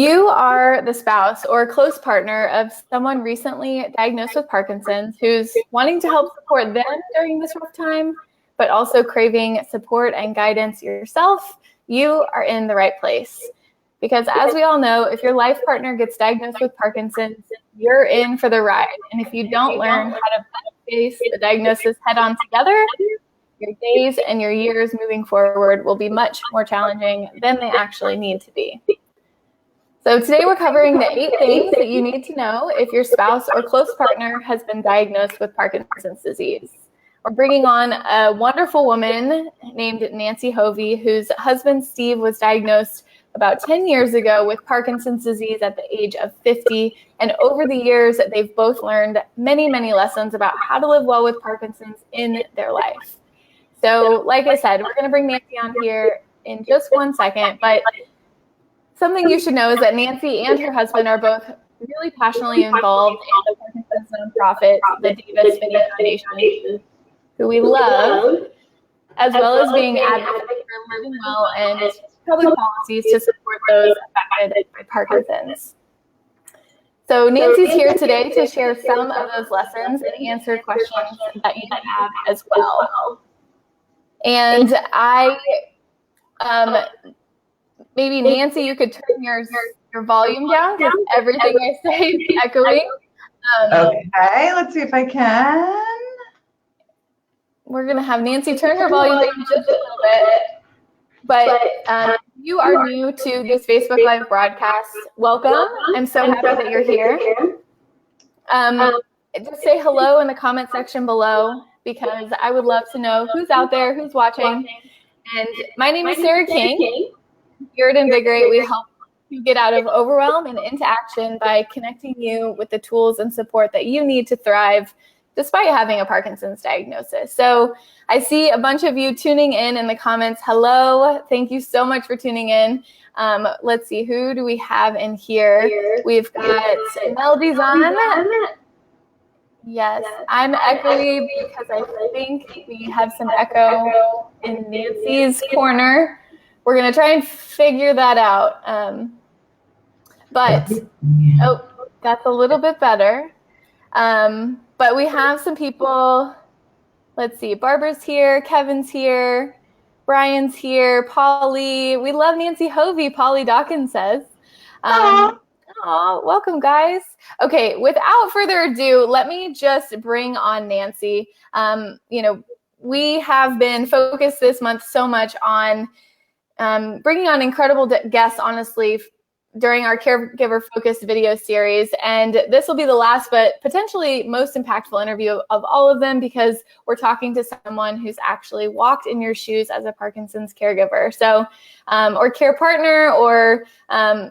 You are the spouse or close partner of someone recently diagnosed with Parkinson's who's wanting to help support them during this rough time, but also craving support and guidance yourself. You are in the right place. Because as we all know, if your life partner gets diagnosed with Parkinson's, you're in for the ride. And if you don't learn how to face the diagnosis head on together, your days and your years moving forward will be much more challenging than they actually need to be. So today we're covering the 8 things that you need to know if your spouse or close partner has been diagnosed with Parkinson's disease. We're bringing on a wonderful woman named Nancy Hovey, whose husband Steve was diagnosed about 10 years ago with Parkinson's disease at the age of 50. And over the years, they've both learned many, many lessons about how to live well with Parkinson's in their life. So like I said, we're going to bring Nancy on here in just one second, but something you should know is that Nancy and her husband are both really passionately involved in the Parkinson's nonprofit, the Davis Phinney Foundation, who we love, as well as being advocates for living well and public policies to support those affected by Parkinson's. So Nancy's here today to share some of those lessons and answer questions that you have as well. And maybe Nancy, you could turn your volume down because everything I say is echoing. Okay, let's see if I can. We're going to have Nancy turn her volume down just a little bit. But you are new to this Facebook Live broadcast. Welcome. I'm so happy that you're here. Just say hello in the comment section below because I would love to know who's out there, who's watching. And my name is Sarah King. Here at Invigorate, we help you get out of overwhelm and into action by connecting you with the tools and support that you need to thrive despite having a Parkinson's diagnosis. So I see a bunch of you tuning in the comments. Hello. Thank you so much for tuning in. Let's see, who do we have in here? We've got Melody's on. Yes, I'm echoey because I think we have some echo in Nancy's corner. We're going to try and figure that out. But that's a little bit better. But we have some people. Let's see. Barbara's here. Kevin's here. Brian's here. Polly. We love Nancy Hovey, Polly Dawkins says. Welcome, guys. Okay, without further ado, let me just bring on Nancy. We have been focused this month so much on bringing on incredible guests, honestly, during our Caregiver focused video series. And this will be the last, but potentially most impactful interview of all of them because we're talking to someone who's actually walked in your shoes as a Parkinson's caregiver. So, or care partner, or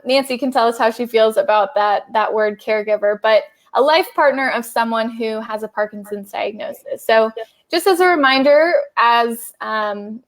Nancy can tell us how she feels about that word caregiver, but a life partner of someone who has a Parkinson's diagnosis. So just as a reminder, as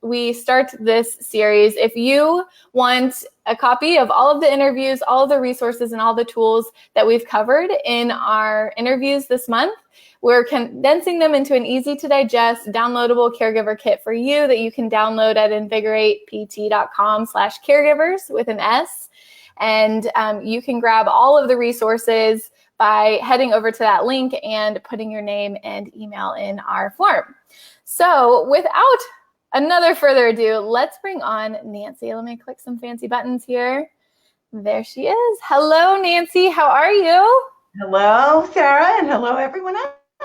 we start this series, if you want a copy of all of the interviews, all of the resources, and all the tools that we've covered in our interviews this month, we're condensing them into an easy-to-digest, downloadable caregiver kit for you that you can download at invigoratept.com/caregivers with an S. And you can grab all of the resources by heading over to that link and putting your name and email in our form. So without another further ado, let's bring on Nancy. Let me click some fancy buttons here. There she is. Hello, Nancy. How are you? Hello, Sarah, and hello, everyone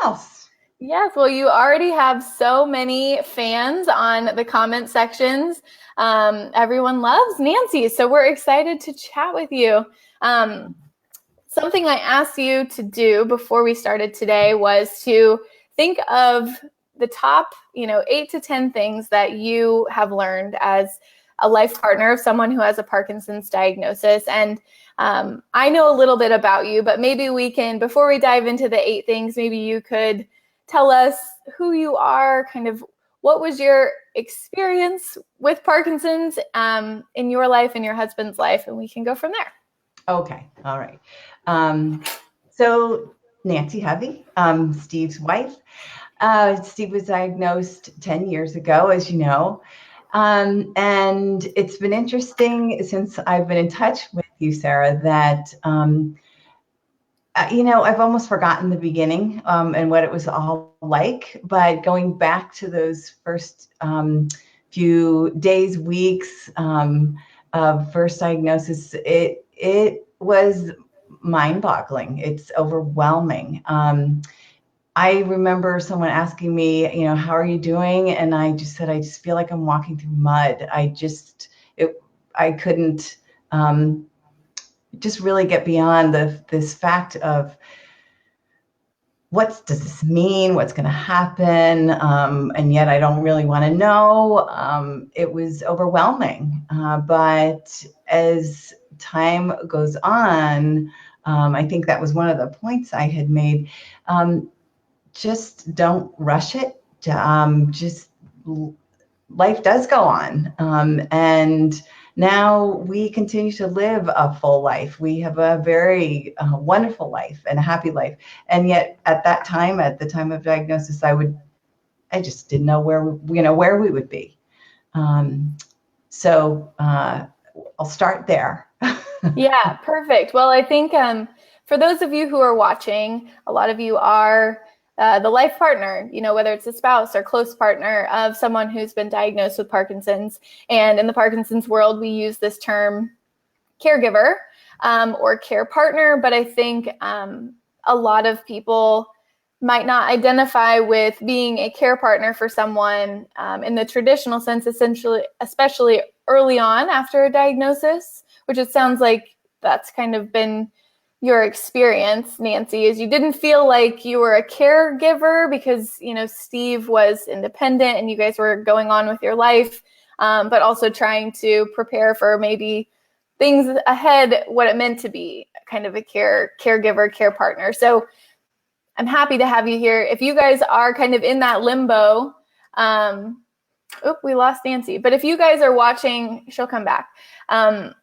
else. Yes, well, you already have so many fans on the comment sections. Everyone loves Nancy, so we're excited to chat with you. Something I asked you to do before we started today was to think of the top, 8 to 10 things that you have learned as a life partner of someone who has a Parkinson's diagnosis. And I know a little bit about you, but maybe we can, before we dive into the 8 things, maybe you could tell us who you are, kind of what was your experience with Parkinson's in your life and your husband's life, and we can go from there. Okay. All right. So Nancy Hovey, Steve's wife. Steve was diagnosed 10 years ago, as you know. And it's been interesting since I've been in touch with you, Sarah, that I've almost forgotten the beginning and what it was all like, but going back to those first few days, weeks of first diagnosis, it was mind-boggling. It's overwhelming. I remember someone asking me, how are you doing? And I just said, I just feel like I'm walking through mud. I couldn't just really get beyond this fact of what does this mean? What's going to happen? And yet I don't really want to know. It was overwhelming. But as time goes on, I think that was one of the points I had made. Just don't rush it. Just life does go on. And now we continue to live a full life. We have a very wonderful life and a happy life. And yet at that time, at the time of diagnosis, I just didn't know where we would be. So I'll start there. Yeah, perfect. Well, I think for those of you who are watching, a lot of you are the life partner, whether it's a spouse or close partner of someone who's been diagnosed with Parkinson's. And in the Parkinson's world, we use this term caregiver or care partner. But I think a lot of people might not identify with being a care partner for someone in the traditional sense, especially early on after a diagnosis, which it sounds like that's kind of been your experience, Nancy, is you didn't feel like you were a caregiver because, Steve was independent and you guys were going on with your life, but also trying to prepare for maybe things ahead, what it meant to be kind of a caregiver, care partner. So I'm happy to have you here. If you guys are kind of in that limbo, we lost Nancy, but if you guys are watching, she'll come back.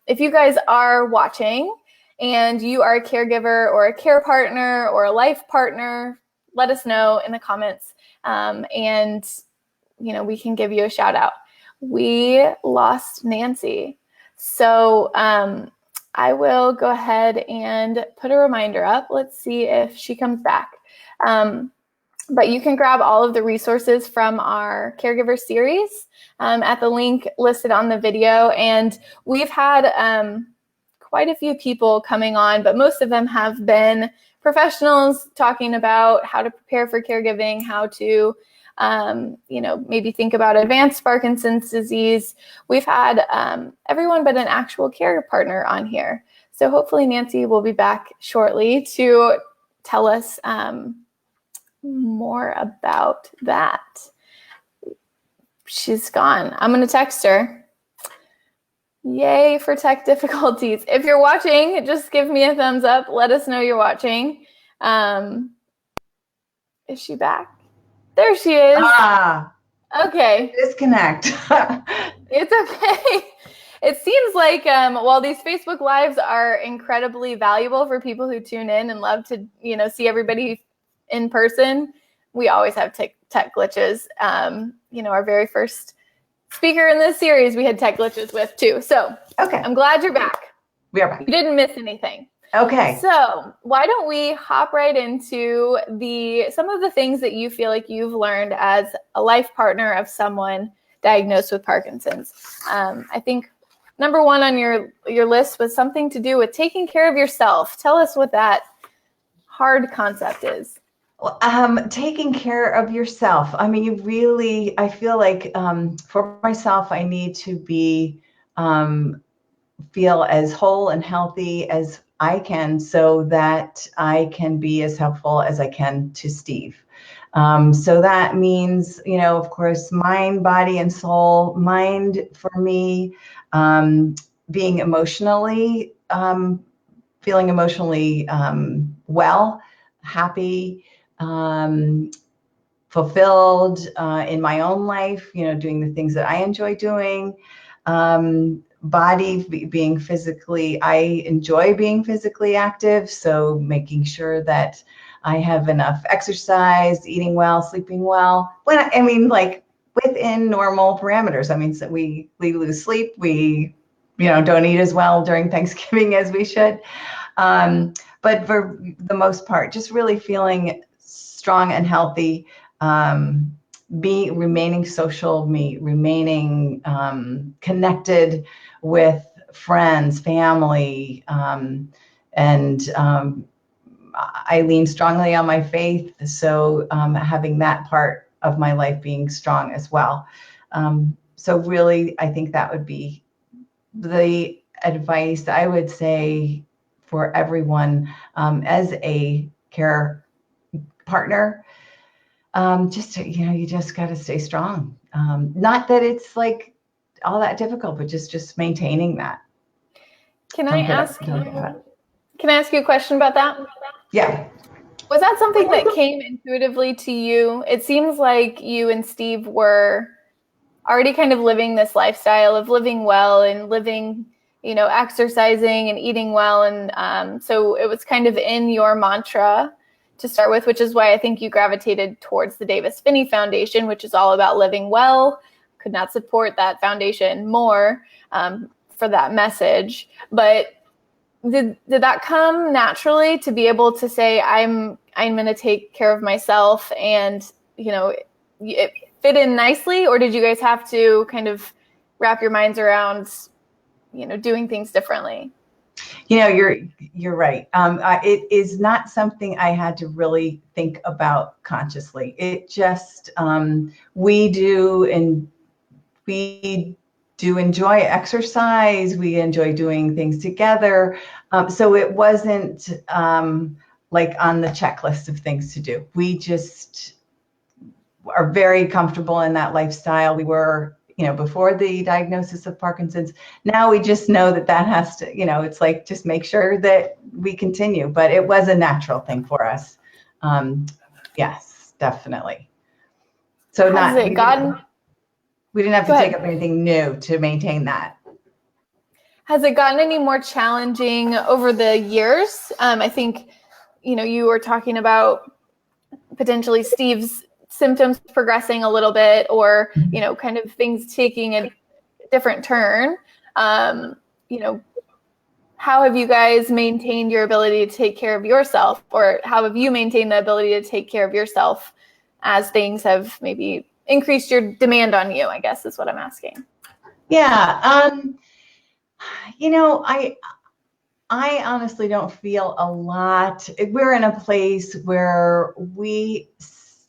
If you guys are watching, and you are a caregiver or a care partner or a life partner, let us know in the comments. And, we can give you a shout out. We lost Nancy. So I will go ahead and put a reminder up. Let's see if she comes back. But you can grab all of the resources from our caregiver series at the link listed on the video. And we've had quite a few people coming on, but most of them have been professionals talking about how to prepare for caregiving, how to, maybe think about advanced Parkinson's disease. We've had everyone but an actual care partner on here. So hopefully Nancy will be back shortly to tell us more about that. She's gone. I'm going to text her. Yay for tech difficulties. If you're watching, just give me a thumbs up. Let us know you're watching. Is she back? There she is. Okay. Disconnect. It's okay. It seems like while these Facebook Lives are incredibly valuable for people who tune in and love to, see everybody in person, we always have tech glitches. Our very first speaker in this series we had tech glitches with too. So okay, I'm glad you're back. We are back. You didn't miss anything. Okay. So why don't we hop right into some of the things that you feel like you've learned as a life partner of someone diagnosed with Parkinson's. I think number one on your list was something to do with taking care of yourself. Tell us what that hard concept is. Taking care of yourself. I mean, I feel like for myself, I need to feel as whole and healthy as I can so that I can be as helpful as I can to Steve. So that means, of course, mind, body, and soul. Mind for me, being emotionally, feeling emotionally well, happy, fulfilled in my own life, doing the things that I enjoy doing. Body, being physically, I enjoy being physically active. So making sure that I have enough exercise, eating well, sleeping well. Within normal parameters. I mean, so we lose sleep, we don't eat as well during Thanksgiving as we should. But for the most part, just really feeling strong and healthy, remaining social, remaining connected with friends, family, and I lean strongly on my faith. So having that part of my life being strong as well. So really, I think that would be the advice I would say for everyone as a care partner. You just got to stay strong. Not that it's like all that difficult, but just maintaining that. Can I ask you a question about that? Yeah. Was that something that came intuitively to you? It seems like you and Steve were already kind of living this lifestyle of living well and living, exercising and eating well. And so it was kind of in your mantra to start with, which is why I think you gravitated towards the Davis Phinney Foundation, which is all about living well. Could not support that foundation more for that message. But did that come naturally to be able to say, I'm going to take care of myself, and, it fit in nicely? Or did you guys have to kind of wrap your minds around, doing things differently? You're right. It is not something I had to really think about consciously. It just, we do enjoy exercise. We enjoy doing things together. So it wasn't like on the checklist of things to do. We just are very comfortable in that lifestyle. We were, before the diagnosis of Parkinson's. Now we just know that has to, it's like, just make sure that we continue. But it was a natural thing for us. Yes, definitely. So we didn't have to take up anything new to maintain that. Has it gotten any more challenging over the years? I think, you were talking about potentially Steve's symptoms progressing a little bit, or, kind of things taking a different turn. How have you guys maintained your ability to take care of yourself, or how have you maintained the ability to take care of yourself as things have maybe increased your demand on you, I guess is what I'm asking. Yeah. I honestly don't feel a lot. We're in a place where we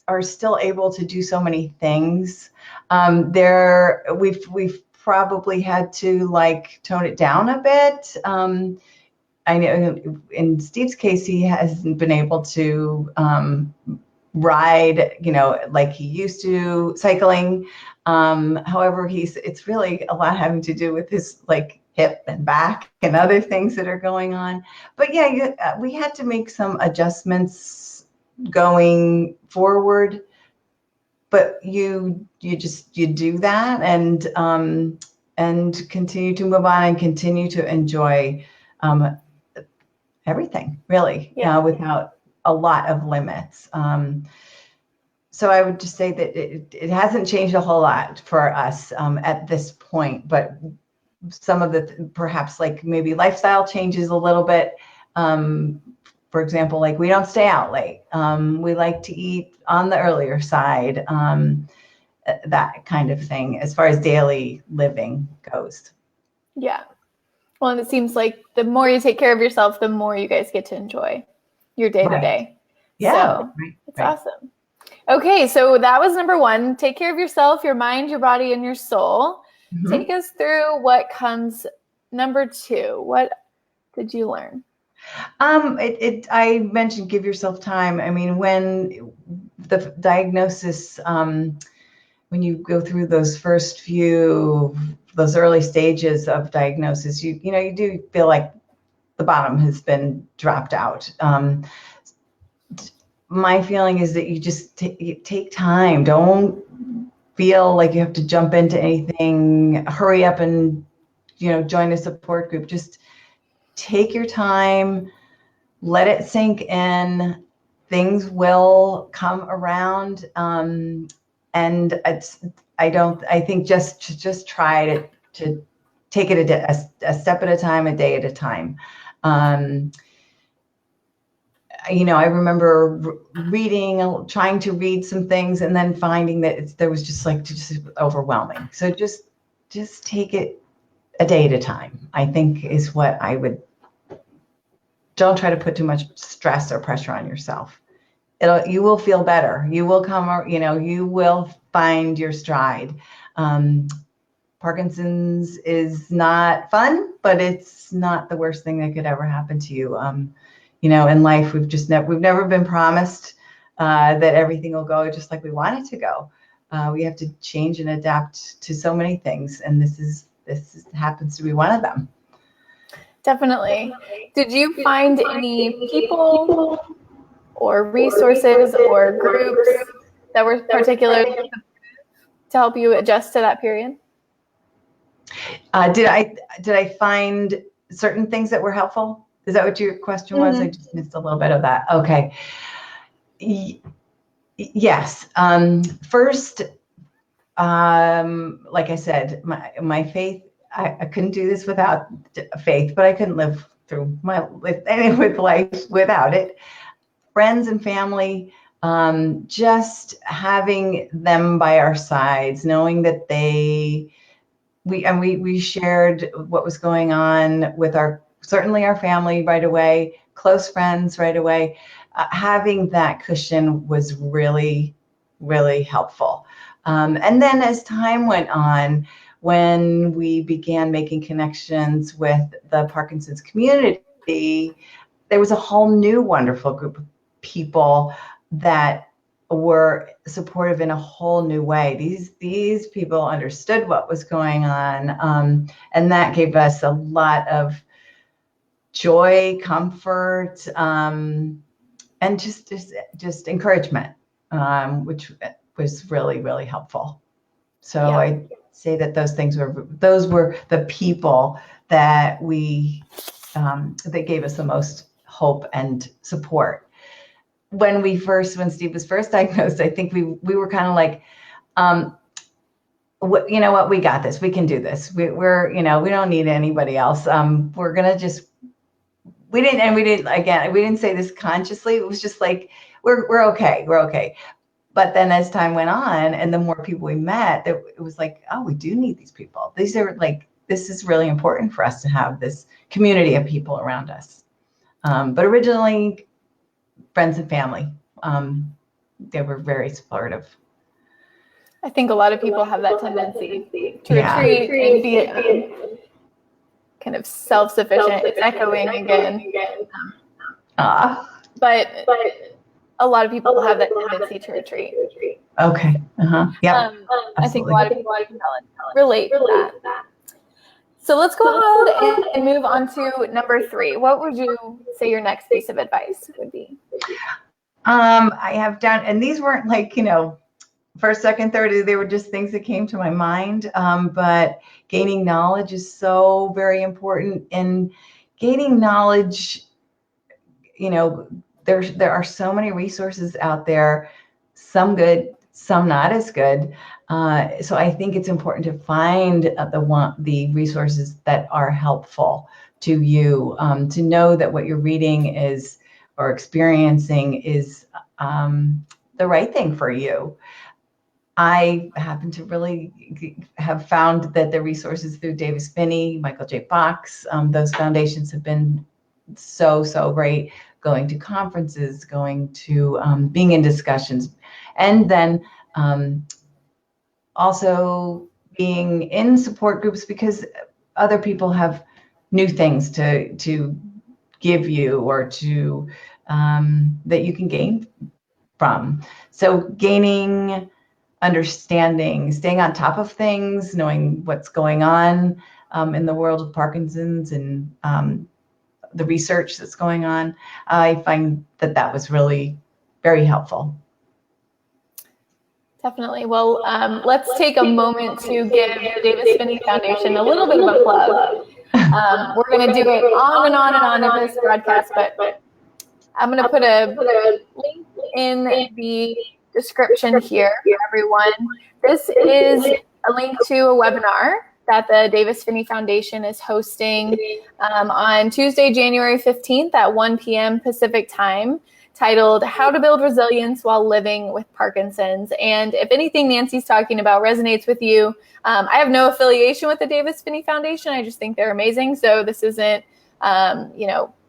are still able to do so many things. We've probably had to tone it down a bit. I know in Steve's case, he hasn't been able to ride, like he used to, cycling. However, it's really a lot having to do with his hip and back and other things that are going on. But yeah, we had to make some adjustments going forward. But you do that and continue to move on and continue to enjoy everything, really, without a lot of limits. So I would just say that it hasn't changed a whole lot for us at this point, but some of the perhaps maybe lifestyle changes a little bit. For example, we don't stay out late. We like to eat on the earlier side, that kind of thing, as far as daily living goes. Yeah. Well, and it seems like the more you take care of yourself, the more you guys get to enjoy your day to day. Yeah. So it's awesome. Okay. So that was number one. Take care of yourself, your mind, your body, and your soul. Mm-hmm. Take us through what comes number two. What did you learn? I mentioned give yourself time. I mean, when the diagnosis, when you go through those early stages of diagnosis, you do feel like the bottom has been dropped out. My feeling is that you just take time. Don't feel like you have to jump into anything, hurry up and, join a support group. Just take your time, let it sink in. Things will come around. And I think just try to take it a step at a time, a day at a time. I remember reading, trying to read some things, and then finding that there was just overwhelming. So just take it a day at a time, I think, is what I would. Don't try to put too much stress or pressure on yourself. You will feel better. You will you will find your stride. Parkinson's is not fun, but it's not the worst thing that could ever happen to you. In life, we've never been promised that everything will go just like we want it to go. We have to change and adapt to so many things, and this happens to be one of them. Definitely. Did you find any people or resources or groups that were particularly to help you adjust to that period? Did I find certain things that were helpful? Is that what your question was? I just missed a little bit of that. Okay. Yes. First, like I said, my faith, I couldn't do this without faith, but I couldn't live through with life without it. Friends and family, just having them by our sides, knowing that we shared what was going on with certainly our family right away, close friends right away. Having that cushion was really, really helpful. And then as time went on, when we began making connections with the Parkinson's community, there was a whole new wonderful group of people that were supportive in a whole new way. These people understood what was going on, and that gave us a lot of joy, comfort, and just encouragement, which was really, really helpful. So yeah. I'd say that those were the people that that gave us the most hope and support. When Steve was first diagnosed, I think we were kind of like, you know what, we got this, we can do this. We don't need anybody else. We're gonna just. We didn't say this consciously. It was just like, we're okay. But then as time went on and the more people we met, it was like, oh, we do need these people. This is really important for us to have this community of people around us. But originally, friends and family, they were very supportive. I think a lot of people have that tendency to retreat and be kind of self-sufficient. It's echoing again. But a lot of people have that tendency to retreat. Okay. Yeah. I think a lot of people can relate to that. So let's go ahead and move on to number 3. What would you say your next piece of advice would be? I have done, and these weren't first, second, third, they were just things that came to my mind. But gaining knowledge is so very important. And gaining knowledge, there are so many resources out there, some good, some not as good. So I think it's important to find the resources that are helpful to you, to know that what you're reading is or experiencing is the right thing for you. I happen to really have found that the resources through Davis Phinney, Michael J. Fox, those foundations have been so great. Going to conferences, going to being in discussions, and then also being in support groups because other people have new things to give you or to that you can gain from. So gaining understanding, staying on top of things, knowing what's going on in the world of Parkinson's and the research that's going on. I find that was really very helpful. Definitely. Well, let's take a moment to give the Davis Phinney Foundation a little bit of a plug. We're going to do it on and on and on in this broadcast, but I'm going to put a link in the description here for everyone. This is a link to a webinar that the Davis Phinney Foundation is hosting on Tuesday, January 15th at 1 p.m. Pacific time, titled How to Build Resilience While Living with Parkinson's. And if anything Nancy's talking about resonates with you, I have no affiliation with the Davis Phinney Foundation. I just think they're amazing. So this isn't,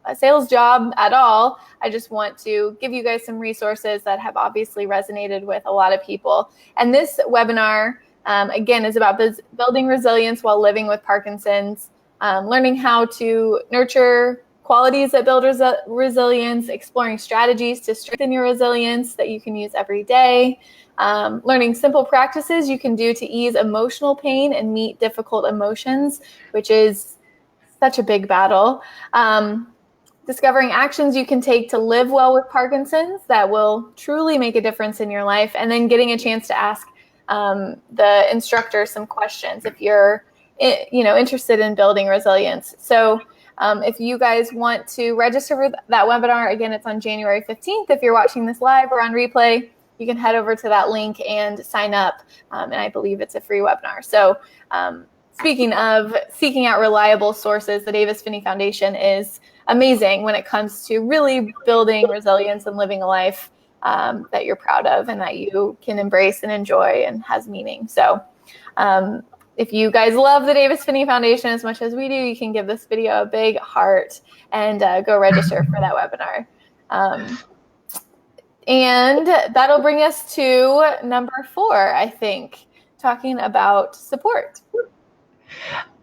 a sales job at all. I just want to give you guys some resources that have obviously resonated with a lot of people. And this webinar, again, is about building resilience while living with Parkinson's, learning how to nurture qualities that build resilience, exploring strategies to strengthen your resilience that you can use every day, learning simple practices you can do to ease emotional pain and meet difficult emotions, which is such a big battle. Discovering actions you can take to live well with Parkinson's that will truly make a difference in your life, and then getting a chance to ask the instructor some questions if you're interested in building resilience. So if you guys want to register for that webinar, again, it's on January 15th. If you're watching this live or on replay, you can head over to that link and sign up. And I believe it's a free webinar. So speaking of seeking out reliable sources, the Davis Phinney Foundation is amazing when it comes to really building resilience and living a life that you're proud of and that you can embrace and enjoy and has meaning. So if you guys love the Davis Phinney Foundation as much as we do, you can give this video a big heart and go register for that webinar. And that'll bring us to number 4, I think, talking about support.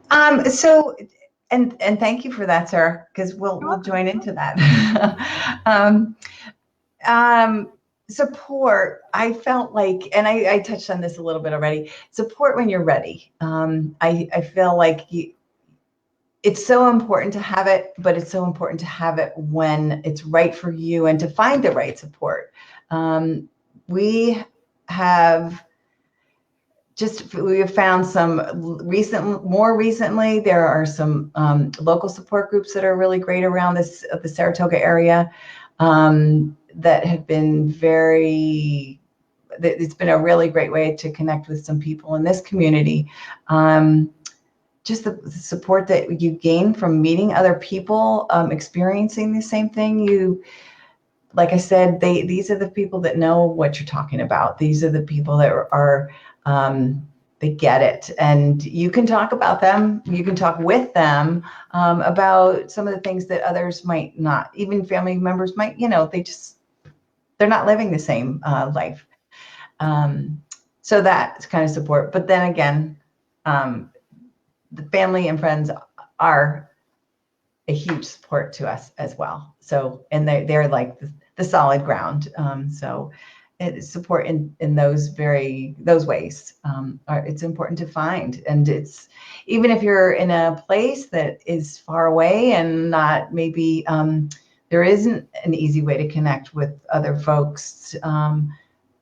And thank you for that, Sarah, because we'll join into that. Support, I felt like, and I touched on this a little bit already, support when you're ready. I feel like it's so important to have it, but it's so important to have it when it's right for you and to find the right support. We have found some more recently, there are some local support groups that are really great around the Saratoga area that have been it's been a really great way to connect with some people in this community. Just the support that you gain from meeting other people, experiencing the same thing. Like I said, these are the people that know what you're talking about. These are the people that are they get it, and you can talk about them. You can talk with them about some of the things that others might not. Even family members might, they're not living the same life. So that's kind of support. But then again, the family and friends are a huge support to us as well. So, and they're like the solid ground. So it's support in those ways. It's important to find. And it's, even if you're in a place that is far away and not maybe, there isn't an easy way to connect with other folks.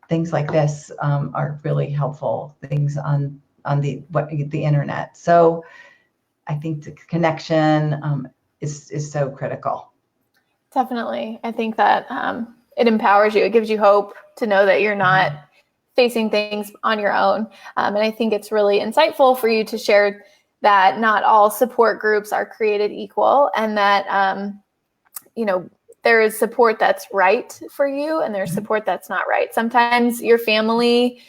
Things like this are really helpful things on the internet. So I think the connection is so critical. Definitely. I think that it empowers you. It gives you hope to know that you're not facing things on your own. And I think it's really insightful for you to share that not all support groups are created equal, and that, there is support that's right for you and there's support that's not right. Sometimes your family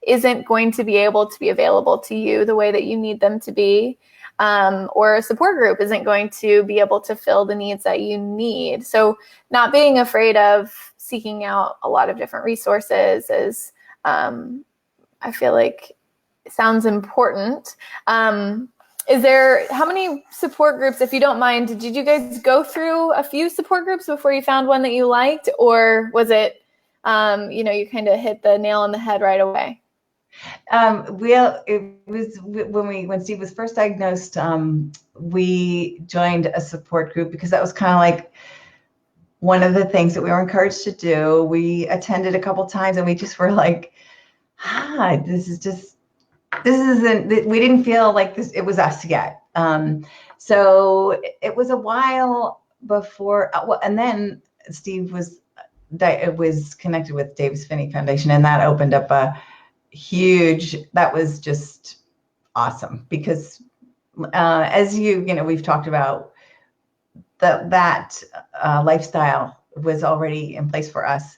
isn't going to be able to be available to you the way that you need them to be. Or a support group isn't going to be able to fill the needs that you need. So not being afraid of seeking out a lot of different resources is, I feel like, sounds important. How many support groups, if you don't mind, did you guys go through a few support groups before you found one that you liked? Or was it, you kind of hit the nail on the head right away? It was when Steve was first diagnosed, we joined a support group because that was kind of like one of the things that we were encouraged to do. We attended a couple times and we just were like, we didn't feel like it was us yet. So it was a while before, and then Steve was connected with Davis Phinney Foundation, and that opened up that was just awesome because as we've talked about, that lifestyle was already in place for us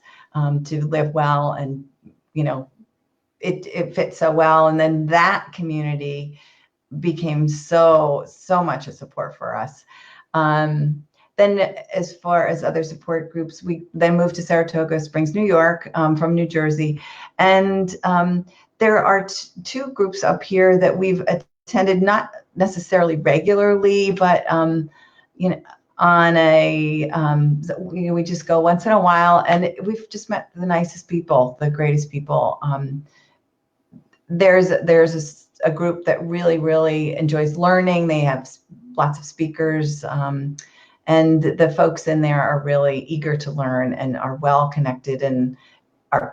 to live well, and it fit so well. And then that community became so much a support for us. Then as far as other support groups, we then moved to Saratoga Springs, New York, from New Jersey. And there are two groups up here that we've attended, not necessarily regularly, but on a, we just go once in a while, and we've just met the nicest people, the greatest people. There's a group that really enjoys learning. They have lots of speakers, and the folks in there are really eager to learn and are well connected and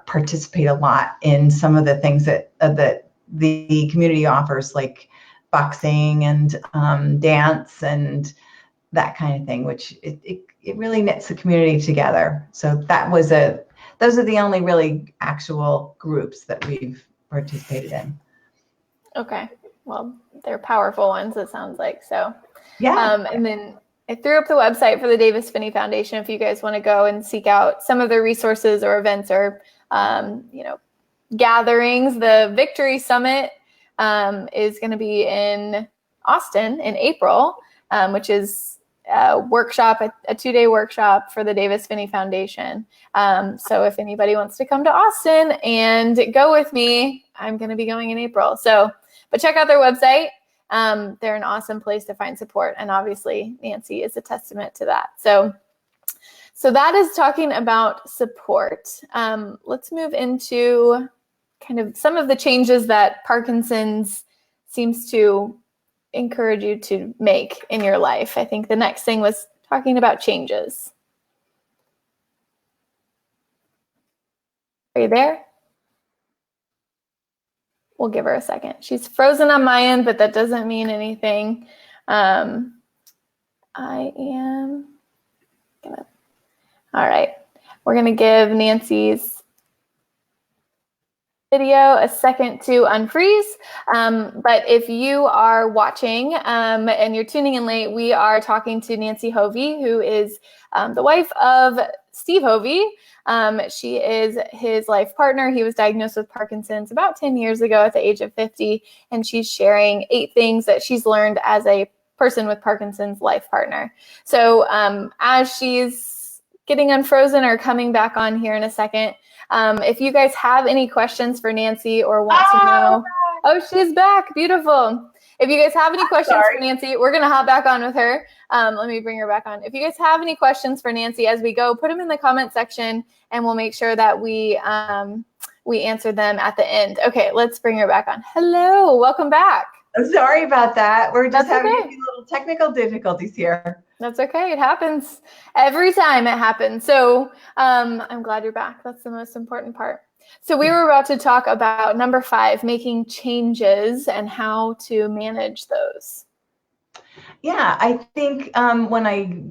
participate a lot in some of the things that the community offers, like boxing and dance and that kind of thing, which it really knits the community together. So those are the only really actual groups that we've participated in. Okay. Well, they're powerful ones, it sounds like. So, yeah. And then I threw up the website for the Davis Phinney Foundation if you guys want to go and seek out some of their resources or events or, gatherings. The Victory Summit is going to be in Austin in April, which is a workshop, a 2-day workshop for the Davis Phinney Foundation. So if anybody wants to come to Austin and go with me, I'm going to be going in April. So, but check out their website. They're an awesome place to find support. And obviously Nancy is a testament to that. So that is talking about support. Let's move into kind of some of the changes that Parkinson's seems to encourage you to make in your life. I think the next thing was talking about changes. Are you there? We'll give her a second. She's frozen on my end, but that doesn't mean anything. I am gonna. All right. We're gonna give Nancy's video a second to unfreeze. But if you are watching and you're tuning in late, we are talking to Nancy Hovey, who is the wife of Steve Hovey. She is his life partner. He was diagnosed with Parkinson's about 10 years ago at the age of 50, and she's sharing 8 things that she's learned as a person with Parkinson's life partner. So as she's getting unfrozen or coming back on here in a second, if you guys have any questions for Nancy or want to know, she's back. Beautiful. If you guys have any questions for Nancy, we're going to hop back on with her. Let me bring her back on. If you guys have any questions for Nancy as we go, put them in the comment section and we'll make sure that we answer them at the end. Okay, let's bring her back on. Hello, welcome back. I'm sorry about that. We're just having a few little technical difficulties here. That's okay. It happens. Every time it happens. So I'm glad you're back. That's the most important part. So we were about to talk about number 5, making changes and how to manage those. Yeah, I think when I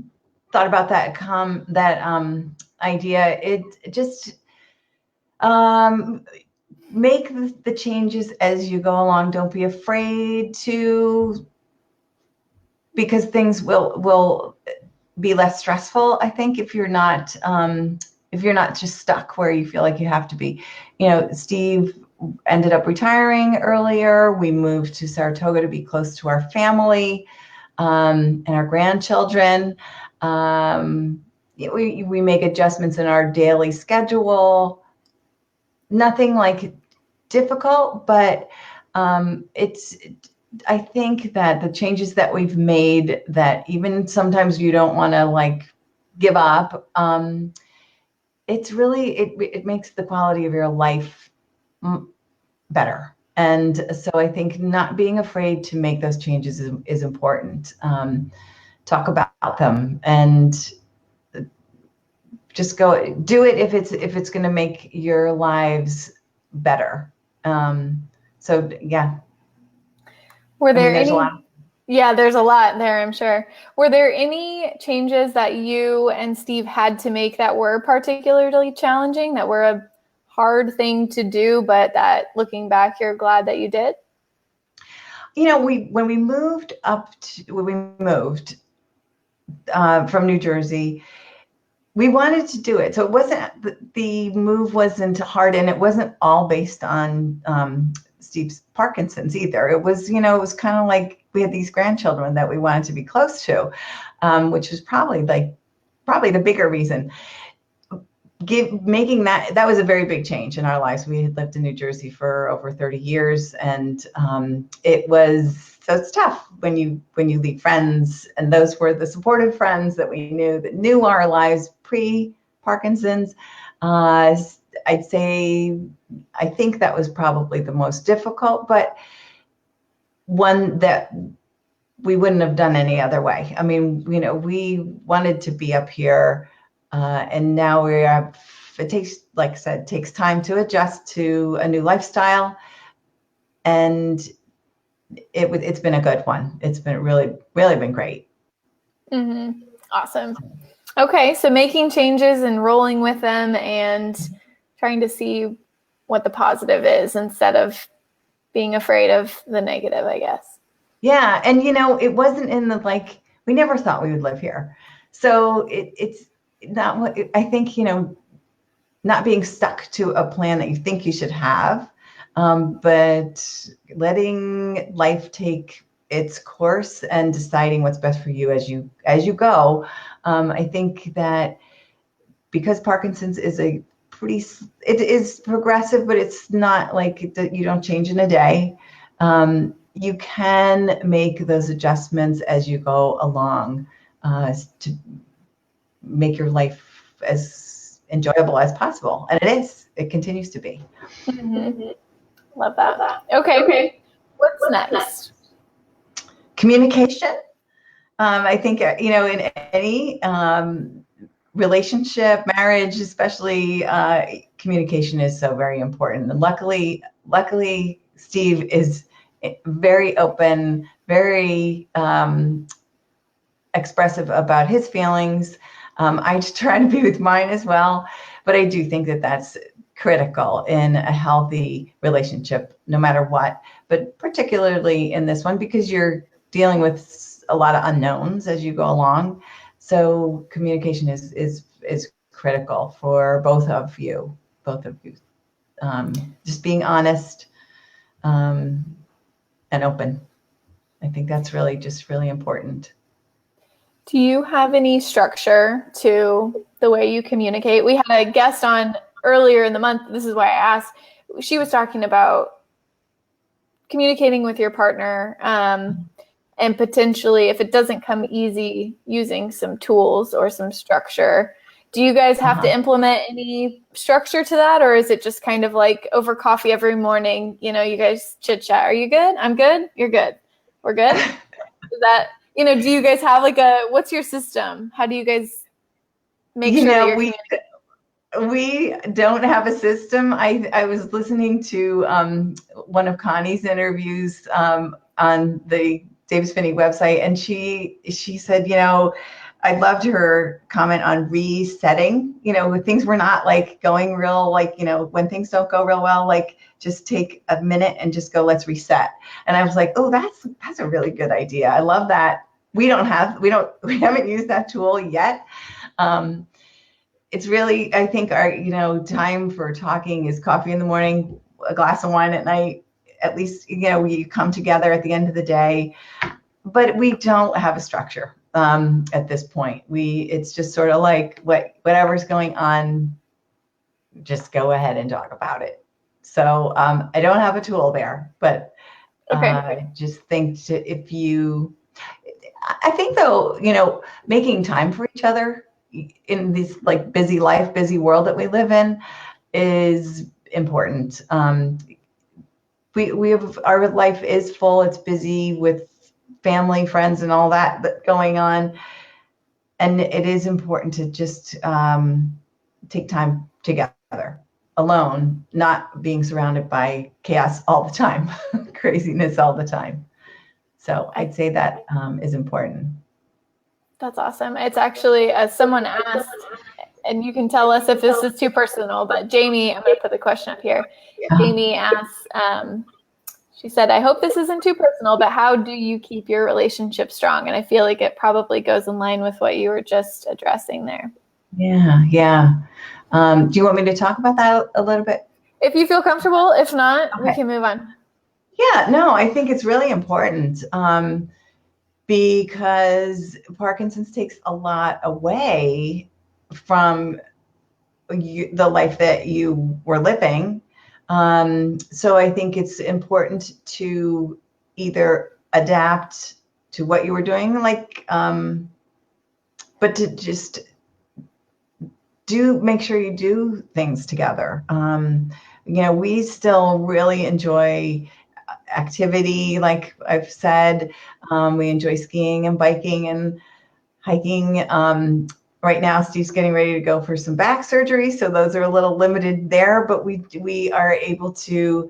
thought about that idea, it just make the changes as you go along. Don't be afraid to, because things will be less stressful. I think if you're not just stuck where you feel like you have to be. Steve ended up retiring earlier. We moved to Saratoga to be close to our family and our grandchildren. We make adjustments in our daily schedule. Nothing like difficult, but I think that the changes that we've made, that even sometimes you don't want to give up, it's really, it makes the quality of your life better. And so I think not being afraid to make those changes is important. Talk about them and just go do it if it's going to make your lives better. So yeah. Were there any? Yeah, there's a lot there, I'm sure. Were there any changes that you and Steve had to make that were particularly challenging, that were a hard thing to do, but that looking back, you're glad that you did? When we moved from New Jersey, we wanted to do it. So it wasn't, the move wasn't hard, and it wasn't all based on Steve's Parkinson's either. It was, it was kind of like we had these grandchildren that we wanted to be close to, which was probably the bigger reason. Making that was a very big change in our lives. We had lived in New Jersey for over 30 years, and so it's tough when you leave friends, and those were the supportive friends that we knew that knew our lives pre-Parkinson's. I'd say I think that was probably the most difficult, but one that we wouldn't have done any other way. I mean, we wanted to be up here. And now it takes, like I said, takes time to adjust to a new lifestyle. And it's been a good one. It's been really, really been great. Mm-hmm. Awesome. Okay. So making changes and rolling with them and trying to see what the positive is instead of being afraid of the negative, I guess. Yeah. And, it wasn't we never thought we would live here. So it's not what I think, not being stuck to a plan that you think you should have, but letting life take its course and deciding what's best for you as you go. I think that because Parkinson's is it is progressive, but it's not like that. You don't change in a day. You can make those adjustments as you go along to make your life as enjoyable as possible. And it continues to be. Mm-hmm. Love that. Okay. What's next? Communication. I think, in any relationship, marriage, especially, communication is so very important. And luckily, Steve is very open, very expressive about his feelings. I try to be with mine as well, but I do think that that's critical in a healthy relationship, no matter what, but particularly in this one, because you're dealing with a lot of unknowns as you go along. So communication is critical for both of you. Just being honest and open. I think that's really important. Do you have any structure to the way you communicate? We had a guest on earlier in the month. This is why I asked. She was talking about communicating with your partner, and potentially, if it doesn't come easy, using some tools or some structure. Do you guys have to implement any structure to that, or is it just kind of like over coffee every morning? You guys chit chat. Are you good? I'm good. You're good. We're good. Is that? Do you guys have what's your system? How do you guys make sure that you're we don't have a system. I was listening to one of Connie's interviews on the Davis Phinney website, and she said, I loved her comment on resetting. When things were not going real, when things don't go real well, just take a minute and just go, let's reset. And I was like, oh, that's a really good idea. I love that. We haven't used that tool yet. It's really, I think our, time for talking is coffee in the morning, a glass of wine at night. At least, we come together at the end of the day, but we don't have a structure at this point. It's just sort of like whatever's going on, just go ahead and talk about it. So I don't have a tool there, but I just think I think though, making time for each other in this busy world that we live in is important. We have, our life is full. It's busy with family, friends, and all that going on. And it is important to just take time together, alone, not being surrounded by chaos all the time, craziness all the time. So I'd say that is important. That's awesome. It's actually, as someone asked, and you can tell us if this is too personal, but Jamie, I'm going to put the question up here. Jamie asks, She said, I hope this isn't too personal, but how do you keep your relationship strong? And I feel like it probably goes in line with what you were just addressing there. Yeah, yeah. Do you want me to talk about that a little bit? If you feel comfortable. If not, Okay. we can move on. Yeah, no, I think it's really important because Parkinson's takes a lot away from the life that you were living. So I think it's important to either adapt to what you were doing, but to just make sure you do things together. We still really enjoy activity, like I've said. We enjoy skiing and biking and hiking. Right now, Steve's getting ready to go for some back surgery, so those are a little limited there. But we are able to,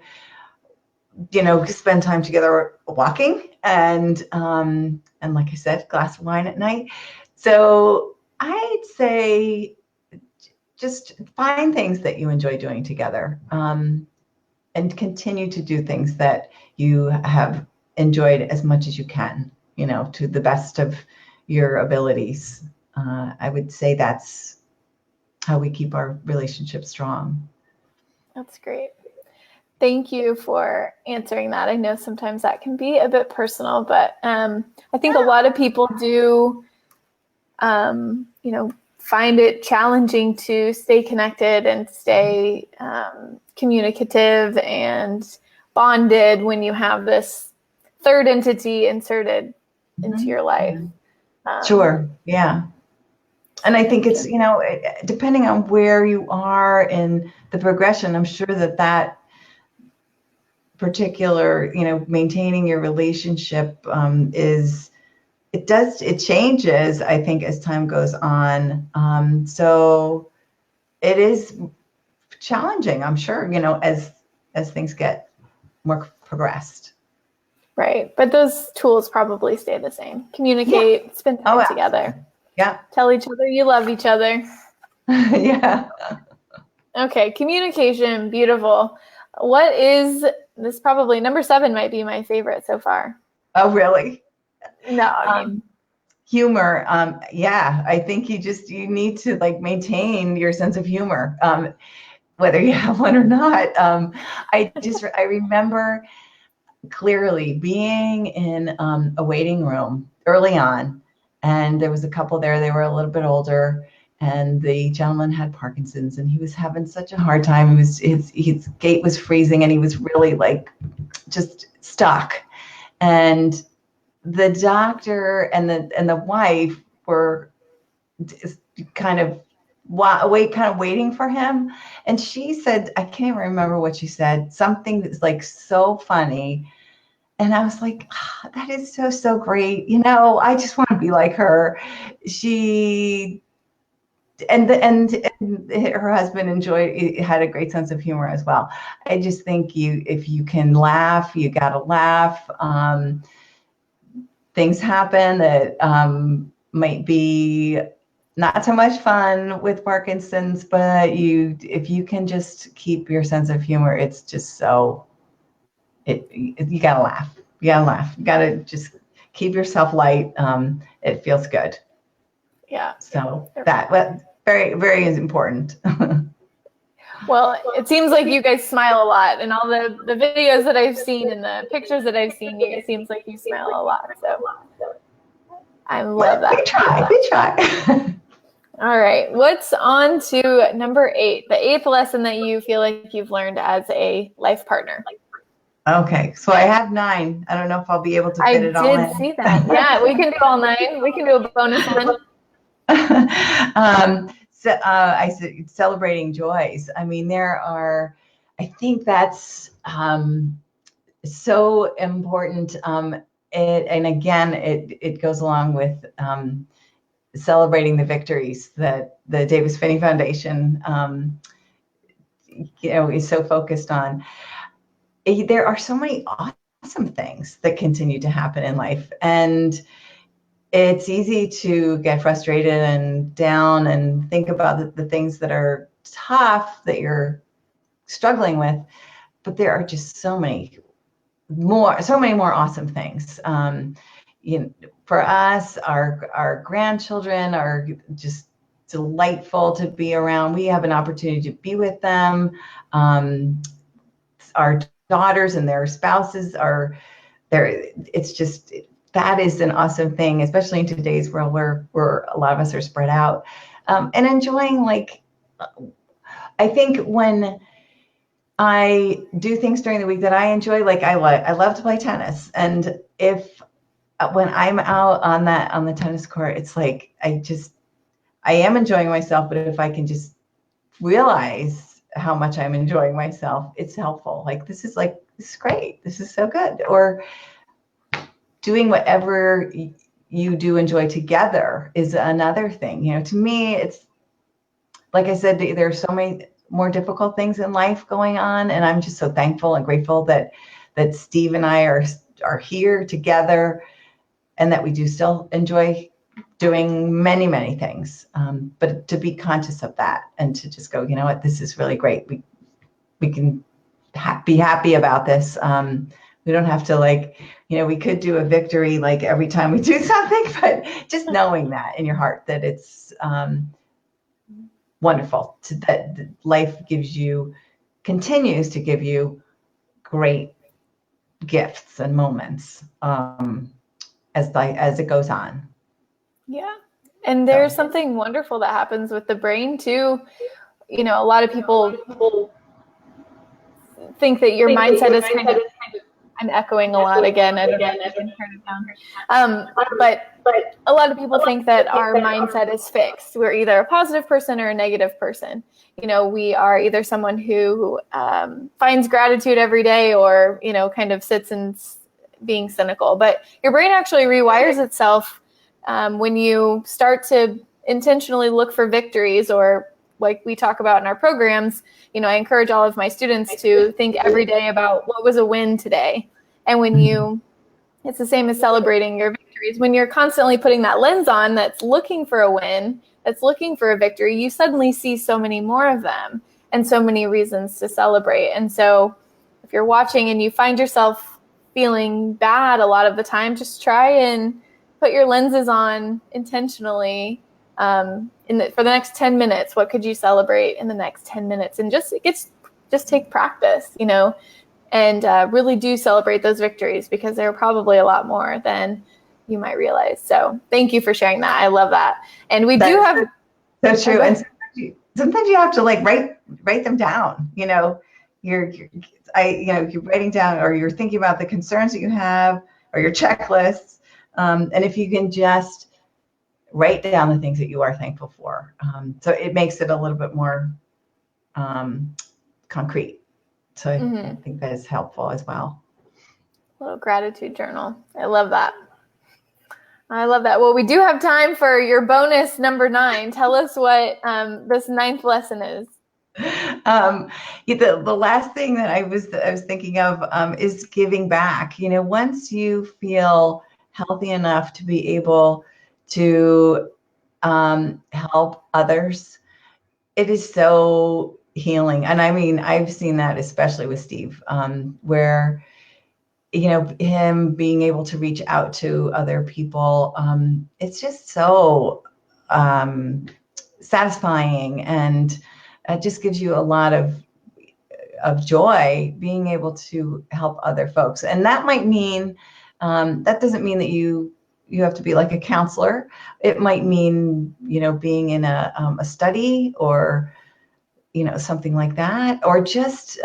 spend time together walking and like I said, glass of wine at night. So I'd say just find things that you enjoy doing together, and continue to do things that you have enjoyed as much as you can, to the best of your abilities. I would say that's how we keep our relationship strong. That's great. Thank you for answering that. I know sometimes that can be a bit personal, but I think a lot of people do, find it challenging to stay connected and stay communicative and bonded when you have this third entity inserted into your life. Sure. Yeah. And I think it's, depending on where you are in the progression, I'm sure that particular, maintaining your relationship it changes, I think, as time goes on. So it is challenging, I'm sure, as things get more progressed. Right. But those tools probably stay the same. Communicate, spend time together. Yeah. Tell each other you love each other. Yeah. Okay. Communication. Beautiful. What is this? Probably number 7 might be my favorite so far. Oh, really? No, I mean, humor. Yeah, I think you need to maintain your sense of humor, whether you have one or not. I remember clearly being in a waiting room early on, and there was a couple there. They were a little bit older, and the gentleman had Parkinson's, and he was having such a hard time. His gait was freezing, and he was really just stuck. And the doctor and the wife were kind of waiting for him. And she said, I can't even remember what she said, something that's so funny. And I was like, oh, that is so great. I just want to be like her. She and her husband had a great sense of humor as well. I just think if you can laugh, you got to laugh. Things happen that might be not so much fun with Parkinson's, but if you can just keep your sense of humor, it's just you gotta laugh. You gotta laugh. You gotta just keep yourself light. It feels good. Yeah. So that very, very is important. Well, it seems like you guys smile a lot, and all the videos that I've seen and the pictures that I've seen, it seems like you smile a lot. So I love that. We try. All right. What's on to number 8, the 8th lesson that you feel like you've learned as a life partner? Okay. So I have 9. I don't know if I'll be able to fit it all in. I did see that. Yeah, we can do all 9. We can do a bonus one. So I said celebrating joys. I mean, I think that's so important. And again, it goes along with celebrating the victories that the Davis Phinney Foundation, is so focused on. There are so many awesome things that continue to happen in life, and it's easy to get frustrated and down and think about the things that are tough that you're struggling with, but there are just so many so many more awesome things. For us, our grandchildren are just delightful to be around. We have an opportunity to be with them. Our daughters and their spouses are there. It's just, that is an awesome thing, especially in today's world where a lot of us are spread out, and enjoying, like, I think when I do things during the week that I enjoy, like I love to play tennis. And when I'm out on the tennis court, it's like, I am enjoying myself, but if I can just realize how much I'm enjoying myself, it's helpful. Like, this is great. This is so good. Or doing whatever you do enjoy together is another thing. To me, it's like I said, there's so many more difficult things in life going on, and I'm just so thankful and grateful that Steve and I are here together, and that we do still enjoy doing many, many things. But to be conscious of that and to just go, you know what, this is really great. We can be happy about this. We don't have to, like, we could do a victory like every time we do something, but just knowing that in your heart that it's wonderful, that life continues to give you great gifts and moments as it goes on. Yeah. And there's something wonderful that happens with the brain too. A lot of people think that your mindset is kind of, I'm echoing a lot again. I don't know if I can turn it down. But a lot of people think that our mindset is fixed. We're either a positive person or a negative person. We are either someone who finds gratitude every day or, kind of sits in being cynical. But your brain actually rewires itself when you start to intentionally look for victories, or like we talk about in our programs. I encourage all of my students to think every day about what was a win today. And it's the same as celebrating your victories. When you're constantly putting that lens on that's looking for a win, that's looking for a victory, you suddenly see so many more of them and so many reasons to celebrate. And so if you're watching and you find yourself feeling bad a lot of the time, just try and put your lenses on intentionally. For the next 10 minutes, what could you celebrate in the next 10 minutes? And just take practice, and really do celebrate those victories, because there are probably a lot more than you might realize. So thank you for sharing that. I love that. And we do have. That's true. And sometimes you have to write them down. You're writing down, or you're thinking about the concerns that you have, or your checklists. And if you can just write down the things that you are thankful for, so it makes it a little bit more concrete. So I think that is helpful as well. A little gratitude journal. I love that. Well, we do have time for your bonus number 9. Tell us what this 9th lesson is. The last thing that I was thinking of is giving back. Once you feel healthy enough to be able to help others, it is so healing. And I mean, I've seen that especially with Steve, where him being able to reach out to other people, it's just so satisfying, and it just gives you a lot of joy being able to help other folks. And that might mean that doesn't mean that you have to be like a counselor. It might mean being in a study, or something like that, or just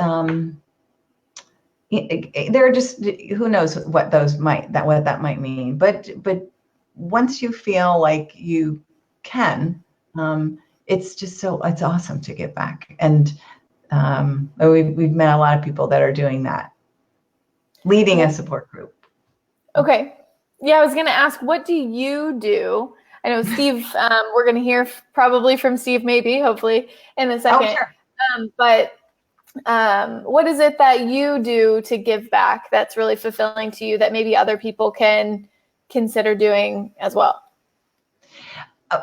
there are just, who knows what that might mean. But once you feel like you can, it's awesome to give back. And we've met a lot of people that are doing that, leading a support group. Okay. Yeah, I was going to ask, what do you do? I know Steve, we're going to hear probably from Steve, hopefully in a second. Oh, sure. But what is it that you do to give back that's really fulfilling to you that maybe other people can consider doing as well?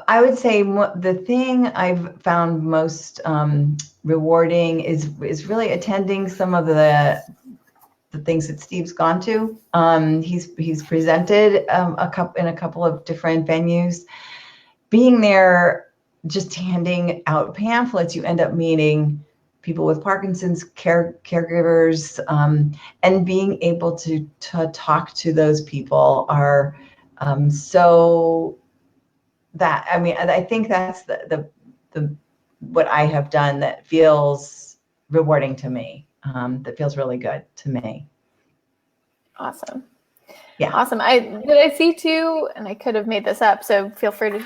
I would say the thing I've found most rewarding is really attending some of the the things that Steve's gone to. He's presented in a couple of different venues. Being there, just handing out pamphlets, you end up meeting people with Parkinson's, caregivers, and being able to talk to those people are so that, I mean, I think that's the what I have done that feels rewarding to me, that feels really good to me. Awesome. Yeah. Awesome. I see too, and I could have made this up, so feel free to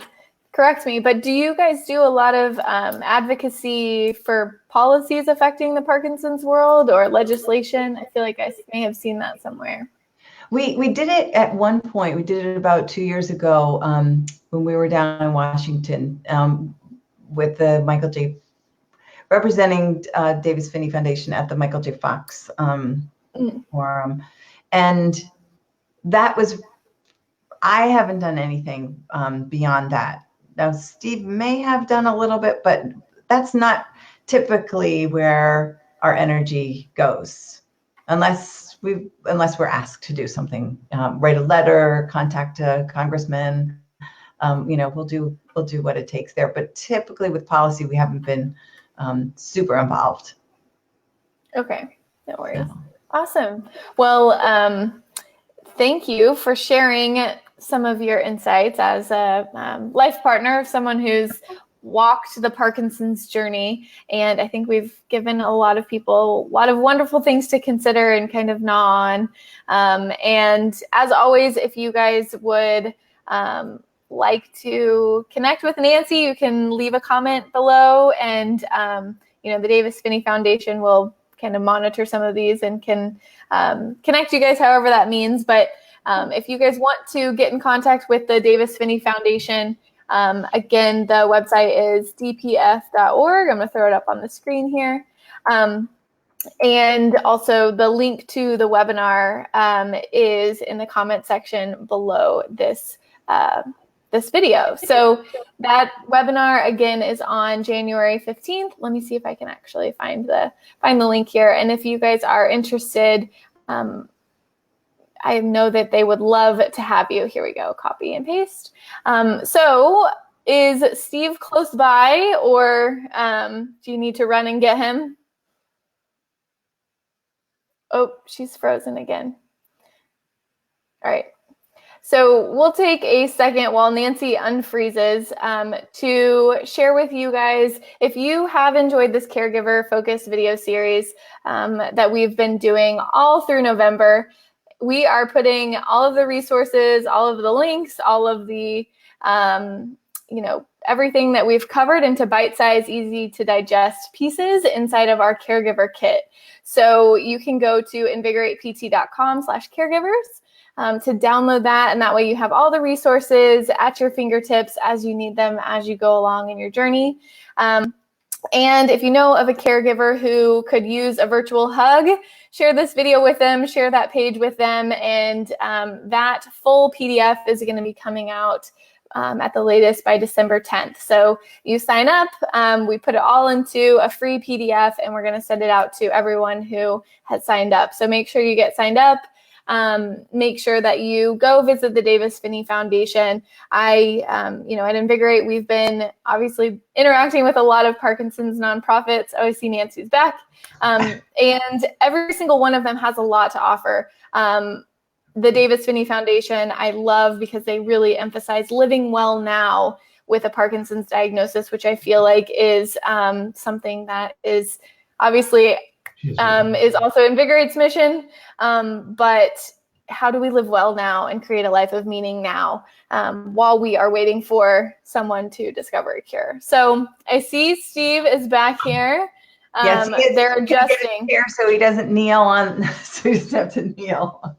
correct me, but do you guys do a lot of advocacy for policies affecting the Parkinson's world or legislation? I feel like I may have seen that somewhere. We did it at one point. We did it about 2 years ago when we were down in Washington with the representing Davis Phinney Foundation at the Michael J. Fox forum. And that was, I haven't done anything beyond that. Now, Steve may have done a little bit, but that's not typically where our energy goes, unless we're asked to do something, write a letter, contact a congressman. We'll do what it takes there. But typically with policy, we haven't been super involved. Okay, no worries. No. Awesome. Well, thank you for sharing some of your insights as a life partner of someone who's walked the Parkinson's journey. And I think we've given a lot of people a lot of wonderful things to consider and kind of gnaw on. And as always, if you guys would like to connect with Nancy, you can leave a comment below, and the Davis Phinney Foundation will kind of monitor some of these and can connect you guys however that means. But if you guys want to get in contact with the Davis Phinney Foundation, again, the website is dpf.org. I'm going to throw it up on the screen here. And also the link to the webinar is in the comment section below this video. So that webinar, again, is on January 15th. Let me see if I can actually find the link here. And if you guys are interested, I know that they would love to have you. Here we go, copy and paste. So is Steve close by, or do you need to run and get him? Oh, she's frozen again. All right. So we'll take a second while Nancy unfreezes to share with you guys, if you have enjoyed this caregiver focused video series that we've been doing all through November, we are putting all of the resources, all of the links, all of the, everything that we've covered into bite-sized, easy to digest pieces inside of our caregiver kit. So you can go to invigoratept.com/caregivers to download that. And that way you have all the resources at your fingertips as you need them as you go along in your journey. And if you know of a caregiver who could use a virtual hug, share this video with them, share that page with them, and that full PDF is going to be coming out at the latest by December 10th. So you sign up, we put it all into a free PDF, and we're going to send it out to everyone who has signed up. So make sure you get signed up. Make sure that you go visit the Davis Phinney Foundation. At Invigorate, we've been obviously interacting with a lot of Parkinson's nonprofits. Oh, I see Nancy's back. And every single one of them has a lot to offer. The Davis Phinney Foundation, I love because they really emphasize living well now with a Parkinson's diagnosis, which I feel like is something that is obviously is also Invigorate's mission. But how do we live well now and create a life of meaning now while we are waiting for someone to discover a cure? So I see Steve is back here. Yes, they're adjusting here so he doesn't kneel on. So he doesn't have to kneel.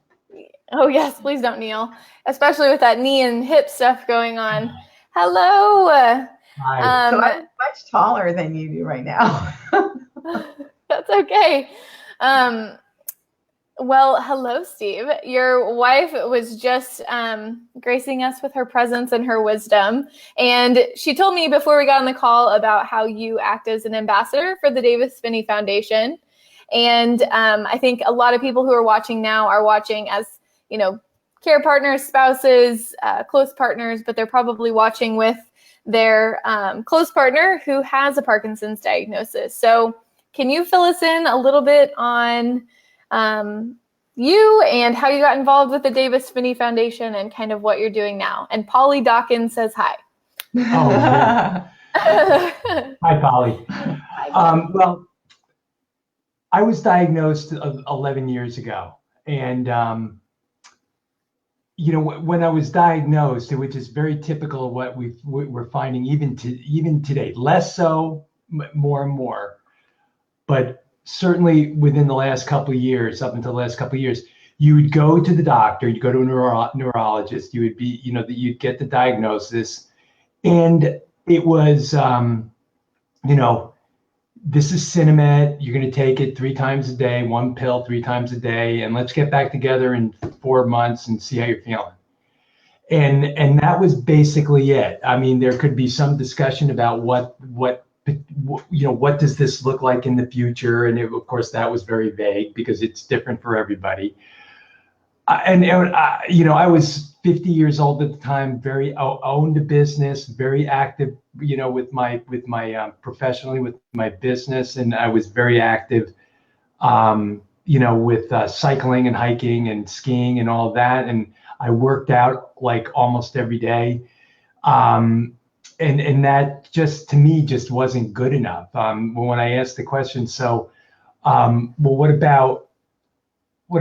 Oh yes, please don't kneel, especially with that knee and hip stuff going on. Hello. Hi. So I'm much taller than you do right now. That's okay. Well, hello, Steve. Your wife was just gracing us with her presence and her wisdom. And she told me before we got on the call about how you act as an ambassador for the Davis Phinney Foundation. And I think a lot of people who are watching now are watching as, care partners, spouses, close partners, but they're probably watching with their close partner who has a Parkinson's diagnosis. So can you fill us in a little bit on you and how you got involved with the Davis Phinney Foundation and kind of what you're doing now? And Polly Dawkins says hi. Oh, yeah. Hi, Polly. Well, I was diagnosed 11 years ago. And, when I was diagnosed, which is very typical of what we're finding even today, less so, more and more, but certainly within the last couple of years, up until the last couple of years, you would go to the doctor, you'd go to a neurologist, you would be, you'd get the diagnosis, and it was, this is Cinemet, you're going to take it 3 times a day, 1 pill 3 times a day, and let's get back together in 4 months and see how you're feeling. And that was basically it. I mean, there could be some discussion about what does this look like in the future? And of course, that was very vague because it's different for everybody. I was 50 years old at the time, owned a business, very active, with my professionally with my business. And I was very active, with cycling and hiking and skiing and all of that. And I worked out like almost every day. And that just, to me, just wasn't good enough. When I asked the question, well, what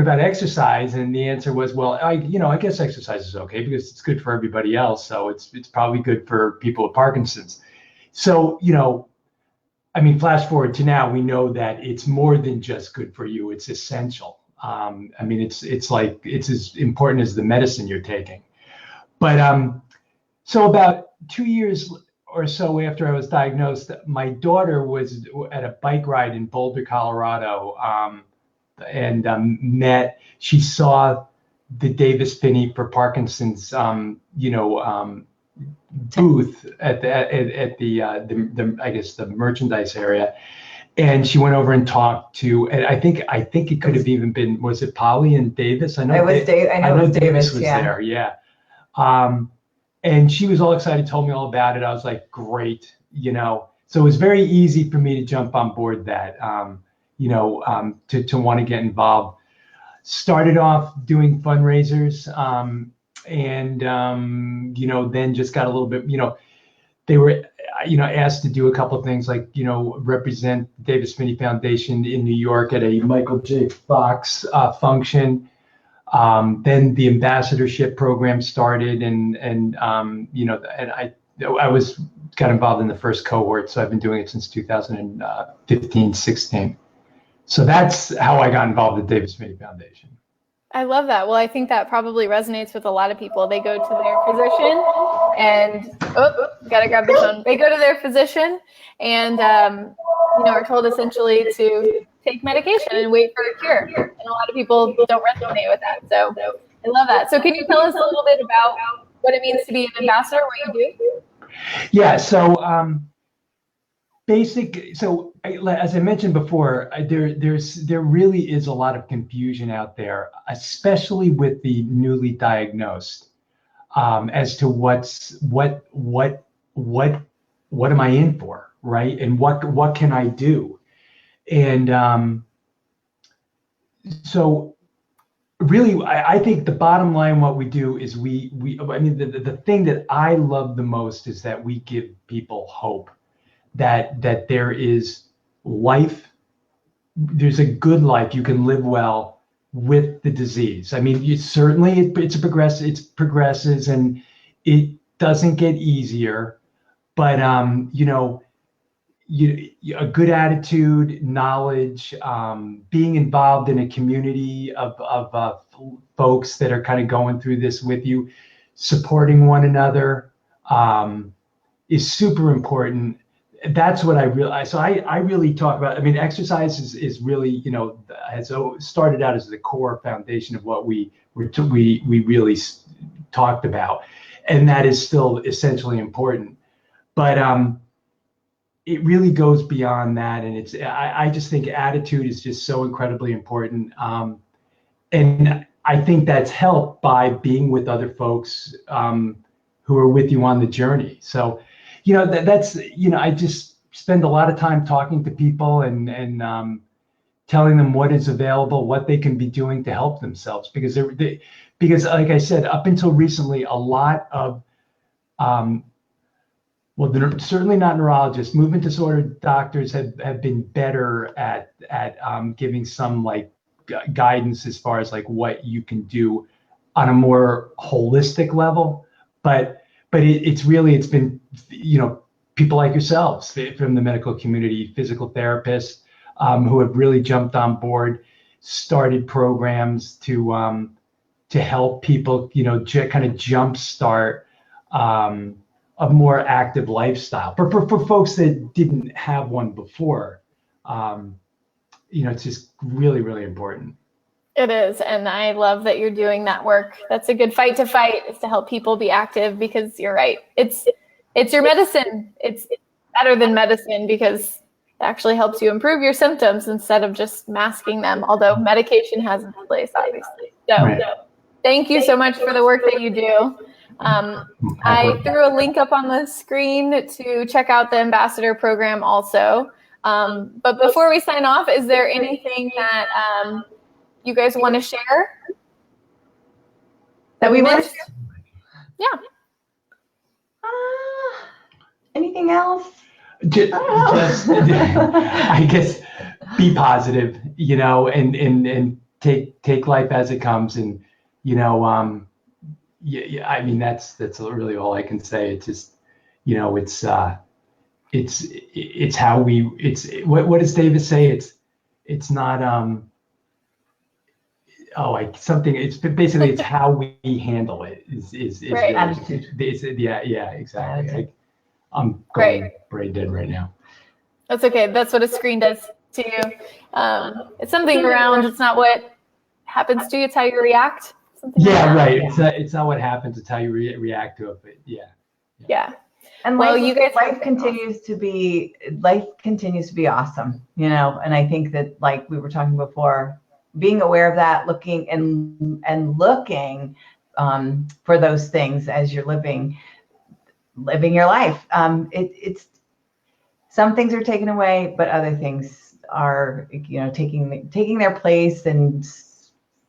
about exercise? And the answer was, well, I guess exercise is okay because it's good for everybody else. So it's probably good for people with Parkinson's. So, flash forward to now, we know that it's more than just good for you. It's essential. It's as important as the medicine you're taking. But so about 2 years or so after I was diagnosed, my daughter was at a bike ride in Boulder, Colorado, and she saw the Davis Phinney for Parkinson's, booth at the merchandise area. And she went over and talked to, and I think it could have even been, was it Polly and Davis? I know it was Davis was there. Yeah. And she was all excited, told me all about it. I was like, great, So it was very easy for me to jump on board that, to want to get involved. Started off doing fundraisers, and then just got a little bit, they were, asked to do a couple of things like, represent Davis Phinney Foundation in New York at a Michael J. Fox function. Then the ambassadorship program started, and I got involved in the first cohort. So I've been doing it since 2015, 16. So that's how I got involved with Davis Phinney Foundation. I love that. Well, I think that probably resonates with a lot of people. They go to their physician and, gotta grab the phone. They go to their physician and, are told essentially to take medication and wait for a cure. And a lot of people don't resonate with that. So I love that. So can you tell us a little bit about what it means to be an ambassador, what you do? Yeah. So, as I mentioned before, there really is a lot of confusion out there, especially with the newly diagnosed, as to what am I in for, right? And what can I do? And so really, I think the bottom line, what we do is the thing that I love the most is that we give people hope. That there is life, there's a good life, you can live well with the disease. It progresses and it doesn't get easier, but a good attitude, knowledge, being involved in a community of folks that are kind of going through this with you, supporting one another, is super important. That's what I realize. So I really talk about, exercise is really, has started out as the core foundation of what we really talked about. And that is still essentially important. But it really goes beyond that. And I just think attitude is just so incredibly important. And I think that's helped by being with other folks who are with you on the journey. So, that's, I just spend a lot of time talking to people and telling them what is available, what they can be doing to help themselves. Because because like I said, up until recently, a lot of, well, they're certainly not neurologists, movement disorder doctors have been better at giving some like guidance as far as like what you can do on a more holistic level. But it's been, people like yourselves from the medical community, physical therapists, who have really jumped on board, started programs to help people, kind of jumpstart a more active lifestyle for folks that didn't have one before. It's just really, really important. It is. And I love that you're doing that work. That's a good fight to fight, is to help people be active, because you're right. It's your medicine. It's better than medicine because it actually helps you improve your symptoms instead of just masking them, although medication has its place, obviously. So right. Thank you so much for the work that you do. I threw a link up on the screen to check out the Ambassador program also. But before we sign off, is there anything that you guys want to share? That we missed? Yeah. Anything else? Just I guess, be positive, and take life as it comes, and yeah. I mean, that's really all I can say. It's just, it's how what does Davis say? It's not it's basically it's how we handle it is right. Attitude. Yeah, exactly. I'm going brain dead right now. That's okay. That's what a screen does to you. It's something around. It's not what happens to you. It's how you react. Yeah, right. It's not what happens. It's how you react to it. But yeah. And life continues to be awesome. And I think that, like we were talking before, being aware of that, looking for those things as you're living your life. It's some things are taken away, but other things are, taking their place, and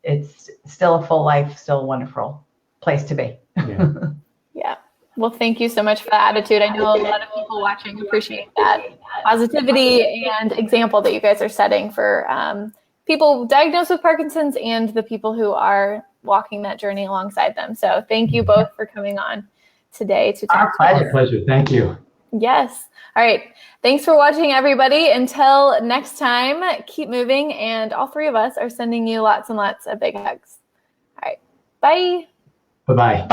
it's still a full life, still a wonderful place to be. Yeah. Well, thank you so much for that attitude. I know a lot of people watching appreciate that positivity and example that you guys are setting for people diagnosed with Parkinson's and the people who are walking that journey alongside them. So thank you both for coming on today to talk. Our pleasure. Thank you. Yes. All right. Thanks for watching, everybody. Until next time, keep moving. And all three of us are sending you lots and lots of big hugs. All right. Bye. Bye-bye.